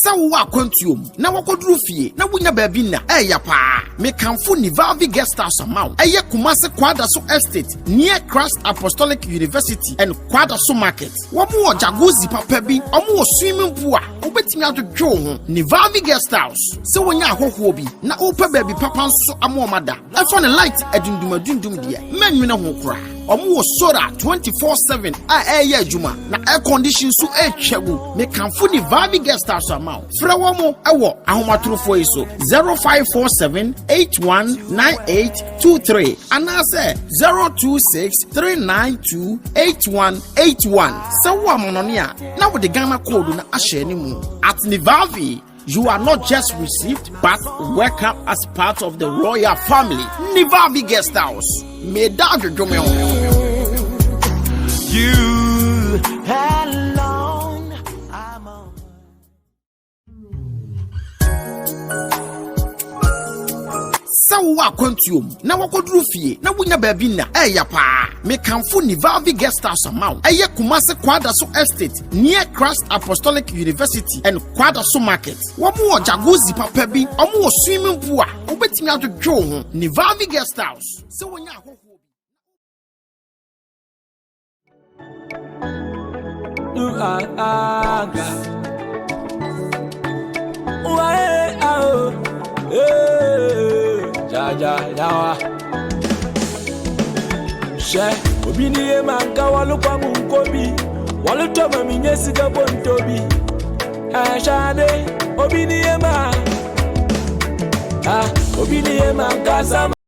Sawa kwantuom na wakoduru fie na wonya baabi na eya pa me kanfo ni Valvi Guest House amount eye Kumase Kwadaso Estate near Christ Apostolic University and Kwadaso Market womo jacuzzi papa bi omo swimming pool a obetimi adodwo ho ni Valvi Guest House se wonya ahoho bi na opa baabi papa nso amomada efo ne light adundum de menwene ho kora omo sora 24/7 a eya adwuma na air condition so etwagu me kanfo ni Valvi Guest House amount Frawomo ewo ahomatrofo iso 0547819823 anase 0263928181 sawa mononia na wo de Ghana code na ahye ni mu at Nivavi. You are not just received, but welcome as part of the royal family. Nivavi Guest House. May that do me. You alone. I'm on. Sawa kwantuom na wakoduru fie na wonya baabi na eya pa me kanfo ni Valvi Guest House amount eye Kumase Kwadaso Estate near Christ Apostolic University and Kwadaso Market womo jacuzzi papa bi omo swimming pool a obetimi adodwo ho ni Valvi Guest House se wonya ahoho Jawa she obini e manka walukwa munkobi walutoma minyesi gabontobi shade obini e manka sama